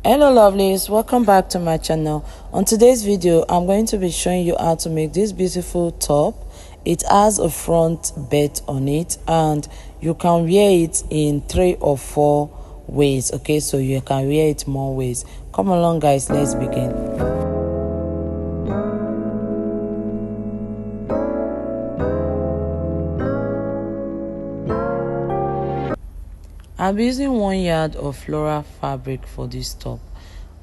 Hello lovelies, welcome back to my channel. On today's video I'm going to be showing you how to make this beautiful top. It has a front belt on it and you can wear it in 3 or 4 ways. Okay, so you can wear it more ways. Come along guys, let's begin. I'm using 1 yard of floral fabric for this top.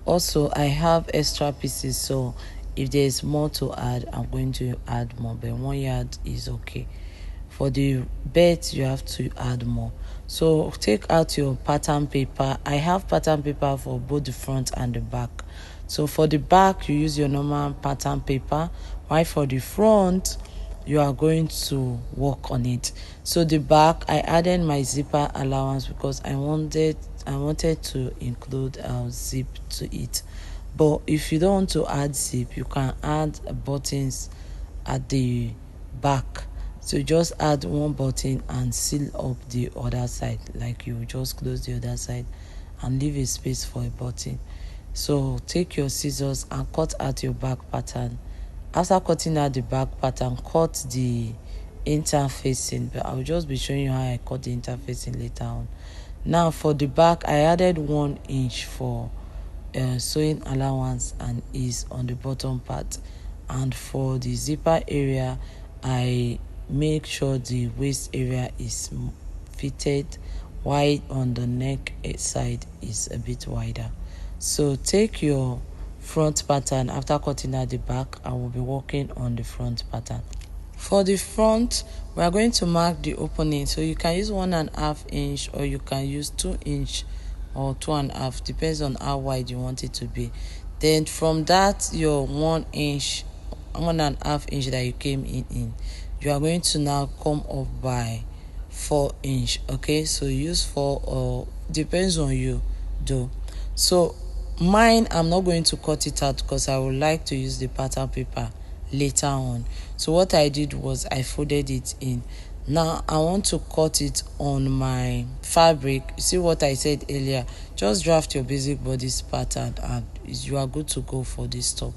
Also, I have extra pieces, so if there is more to add, I'm going to add more, but 1 yard is okay. For the belt, you have to add more. So take out your pattern paper. I have pattern paper for both the front and the back. So for the back, you use your normal pattern paper, while for the front, you are going to work on it. So the back, I added my zipper allowance because I wanted to include zip to it. But if you don't want to add zip, you can add buttons at the back. So just add 1 button and seal up the other side, like you just close the other side and leave a space for a button. So take your scissors and cut out your back pattern. After cutting out the back pattern, cut the interfacing, but I'll just be showing you how I cut the interfacing later on. Now for the back, I added 1 inch for sewing allowance and ease on the bottom part, and for the zipper area, I make sure the waist area is fitted wide on the neck side is a bit wider. So take your front pattern after cutting out the back. I will be working on the front pattern. For the front, we are going to mark the opening, so you can use 1.5 inch or you can use 2 inch or 2.5, depends on how wide you want it to be. Then from that, your 1 inch, 1.5 inch that you came in, you are going to now come up by 4 inch. Okay, so use 4 or depends on you though. So mine, I'm not going to cut it out because I would like to use the pattern paper later on. So what I did was I folded it in. Now I want to cut it on my fabric. You see what I said earlier, just draft your basic bodice pattern and you are good to go for this top.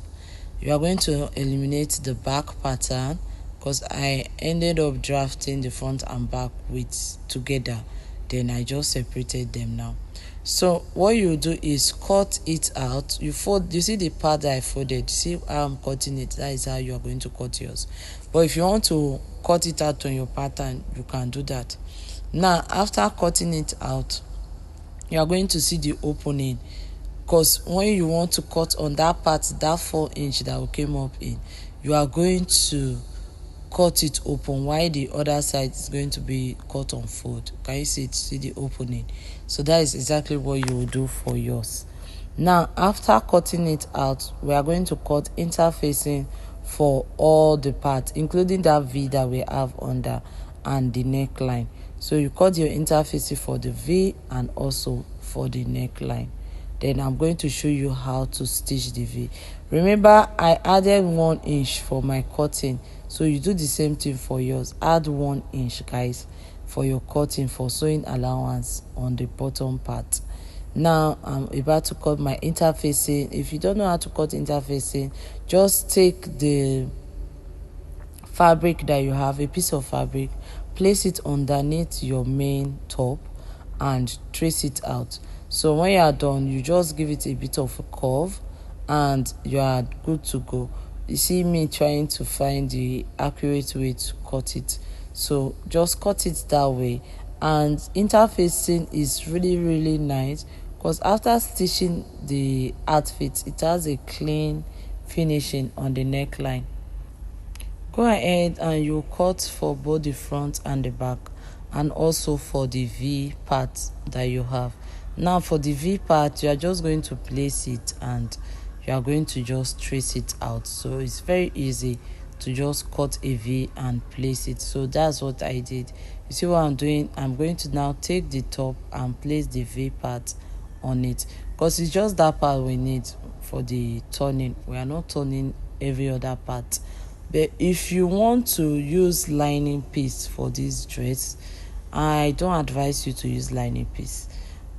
You are going to eliminate the back pattern because I ended up drafting the front and back with together, then I just separated them now. So what you do is cut it out. You fold, you see the part that I folded, see how I'm cutting it, that is how you are going to cut yours. But if you want to cut it out on your pattern, you can do that. Now after cutting it out, you are going to see the opening, because when you want to cut on that part, that 4 inch that came up in, you are going to cut it open while the other side is going to be cut on fold. Can you see it? See the opening? So that is exactly what you will do for yours. Now after cutting it out, we are going to cut interfacing for all the parts, including that V that we have under and the neckline. So you cut your interfacing for the V and also for the neckline. Then I'm going to show you how to stitch the V. Remember, I added 1 inch for my cutting, so you do the same thing for yours. Add 1 inch guys for your cutting for sewing allowance on the bottom part. Now I'm about to cut my interfacing. If you don't know how to cut interfacing, just take the fabric that you have, a piece of fabric, place it underneath your main top and trace it out. So when you are done, you just give it a bit of a curve and you are good to go. You see me trying to find the accurate way to cut it, so just cut it that way. And interfacing is really nice because after stitching the outfit, it has a clean finishing on the neckline. Go ahead and you cut for both the front and the back, and also for the V part that you have. Now for the V part, you are just going to place it and you are going to just trace it out. So it's very easy to just cut a V and place it. So that's what I did. You see what I'm doing? I'm going to now take the top and place the V part on it, because it's just that part we need for the turning. We are not turning every other part. But if you want to use lining piece for this dress, I don't advise you to use lining piece.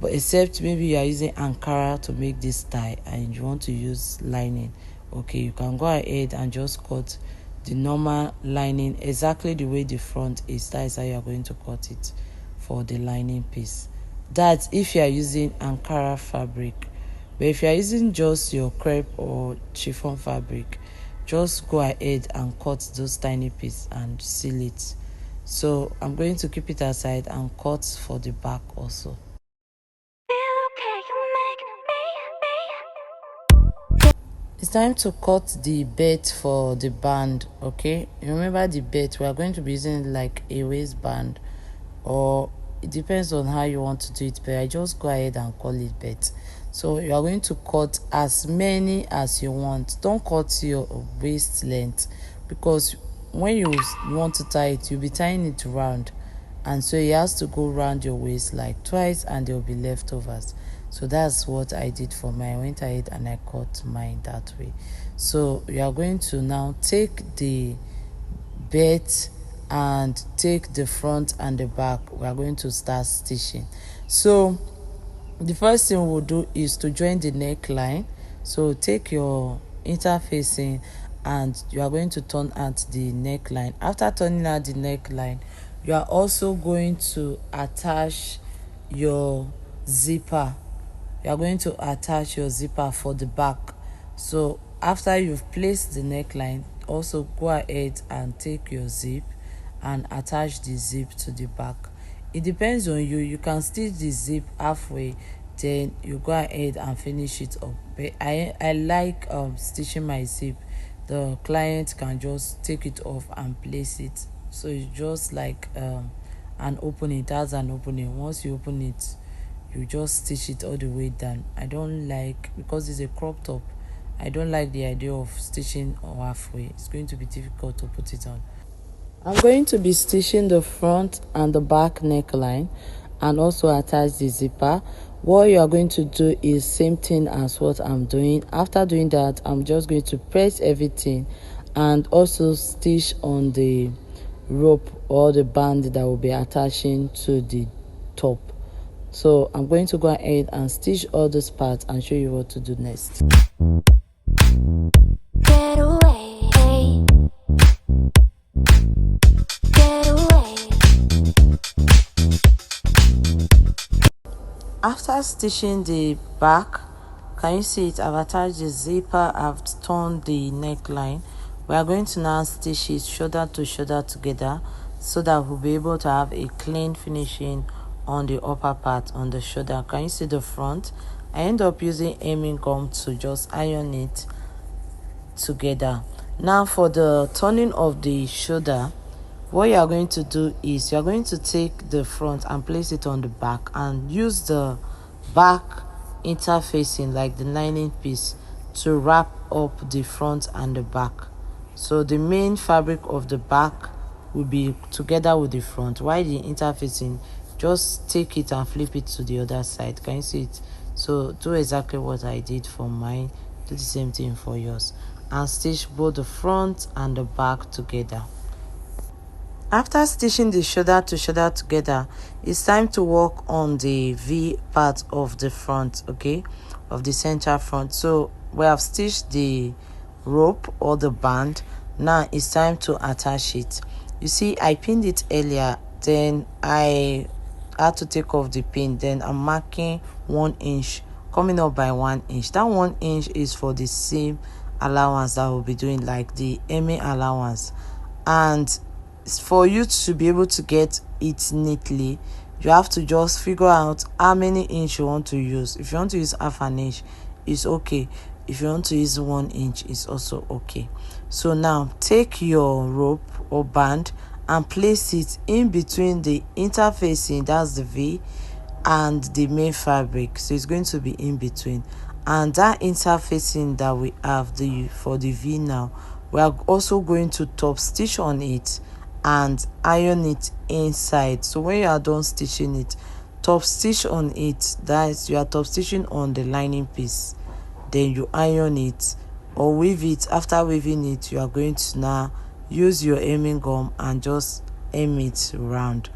but except maybe you are using Ankara to make this tie and you want to use lining, okay, you can go ahead and just cut the normal lining exactly the way the front is. That is how you are going to cut it for the lining piece. That's if you are using Ankara fabric. But if you are using just your crepe or chiffon fabric, just go ahead and cut those tiny pieces and seal it. So I'm going to keep it aside and cut for the back also. It's time to cut the belt for the band, okay? Remember the belt, we are going to be using like a waistband, or it depends on how you want to do it, but I just go ahead and call it belt. So you are going to cut as many as you want. Don't cut your waist length, because when you want to tie it, you'll be tying it round, and so it has to go round your waist like twice and there will be leftovers. So that's what I did for mine. I went ahead and I cut mine that way. So you are going to now take the belt and take the front and the back. We are going to start stitching. So the first thing we'll do is to join the neckline. So take your interfacing and you are going to turn at the neckline. After turning at the neckline, you are also going to attach your zipper. You are going to attach your zipper for the back. So after you've placed the neckline, also go ahead and take your zip and attach the zip to the back. It depends on you. You can stitch the zip halfway, then you go ahead and finish it up. But I like stitching my zip. The client can just take it off and place it, so it's just like an opening. It has an opening. Once you open it, you just stitch it all the way down. I don't like, because it's a crop top, I don't like the idea of stitching halfway. It's going to be difficult to put it on. I'm going to be stitching the front and the back neckline and also attach the zipper. What you are going to do is same thing as what I'm doing. After doing that, I'm just going to press everything and also stitch on the rope or the band that will be attaching to the top. So I'm going to go ahead and stitch all those parts and show you what to do next. Get away. Get away. After stitching the back, can you see it? I've attached the zipper, I've turned the neckline. We are going to now stitch it shoulder to shoulder together so that we'll be able to have a clean finishing on the upper part, on the shoulder. Can you see the front? I end up using hemming gum to just iron it together. Now for the turning of the shoulder, what you are going to do is you are going to take the front and place it on the back and use the back interfacing, like the lining piece, to wrap up the front and the back. So the main fabric of the back will be together with the front, while the interfacing, just take it and flip it to the other side. Can you see it? So do exactly what I did for mine, do the same thing for yours, and stitch both the front and the back together. After stitching the shoulder to shoulder together, it's time to work on the V part of the front, okay, of the center front. So we have stitched the rope or the band. Now it's time to attach it. You see, I pinned it earlier, then I had to take off the pin. Then I'm marking 1 inch, coming up by 1 inch. That 1 inch is for the seam allowance that we'll be doing, like the hemming allowance. And for you to be able to get it neatly, you have to just figure out how many inch you want to use. If you want to use half an inch, it's okay. If you want to use 1 inch, it's also okay. So now take your rope or band and place it in between the interfacing, that's the V, and the main fabric. So it's going to be in between, and that interfacing that we have for the V now, we are also going to top stitch on it and iron it inside. So when you are done stitching it, top stitch on it, that is, you are top stitching on the lining piece, then you iron it or weave it. After weaving it, you are going to now use your hemming gum and just hem it round.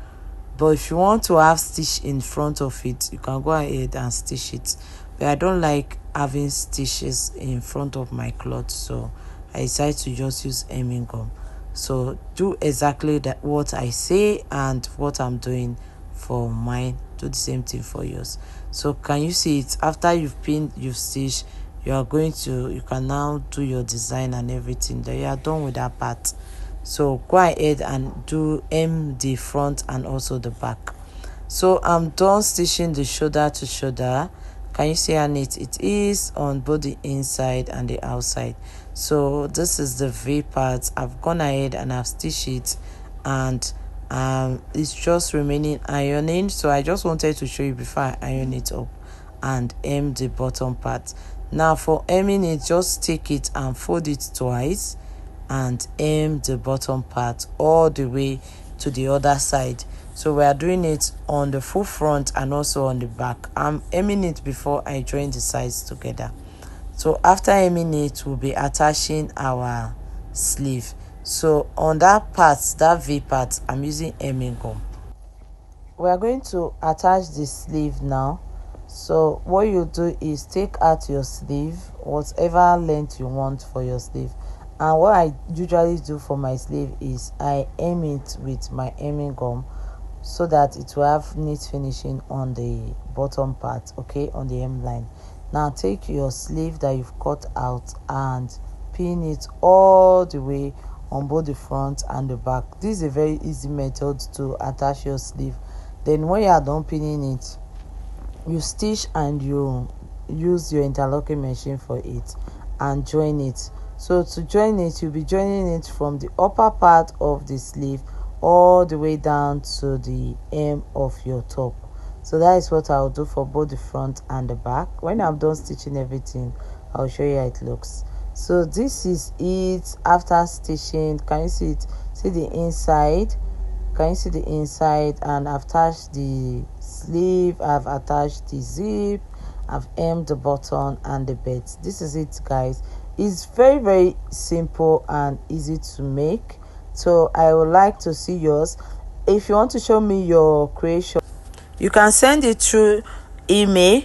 But if you want to have stitch in front of it, you can go ahead and stitch it. But I don't like having stitches in front of my cloth, so I decided to just use hemming gum. So do exactly that what I say and what I'm doing for mine, do the same thing for yours. So can you see it? After you've pinned, you've stitched, you can now do your design and everything. Then you are done with that part. So go ahead and do hem the front and also the back. So I'm done stitching the shoulder to shoulder. Can you see how neat it is on both the inside and the outside? So this is the V part. I've gone ahead and I've stitched it, and it's just remaining ironing. So I just wanted to show you before I iron it up and hem the bottom part. Now for hemming it, just take it and fold it twice and hem the bottom part all the way to the other side. So we are doing it on the full front and also on the back. I'm hemming it before I join the sides together. So after hemming it, we'll be attaching our sleeve. So on that part, that V part, I'm using hemming gum. We are going to attach the sleeve now. So what you do is take out your sleeve, whatever length you want for your sleeve. And what I usually do for my sleeve is I hem it with my hemming gum so that it will have neat finishing on the bottom part, okay, on the hemline. Now take your sleeve that you've cut out and pin it all the way on both the front and the back. This is a very easy method to attach your sleeve. Then when you are done pinning it, you stitch and you use your interlocking machine for it and join it. So to join it, you'll be joining it from the upper part of the sleeve all the way down to the hem of your top. So that is what I'll do for both the front and the back. When I'm done stitching everything, I'll show you how it looks. So this is it after stitching. Can you see it? See the inside? Can you see the inside? And I've attached the sleeve, I've attached the zip, I've hemmed the button and the belt. This is it, guys. It's very simple and easy to make. So I would like to see yours. If you want to show me your creation, you can send it through email,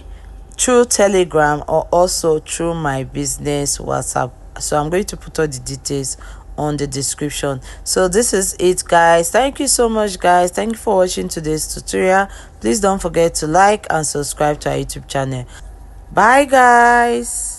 through Telegram, or also through my business WhatsApp. So I'm going to put all the details on the description. So this is it, guys. Thank you so much, guys. Thank you for watching today's tutorial. Please don't forget to like and subscribe to our YouTube channel. Bye, guys.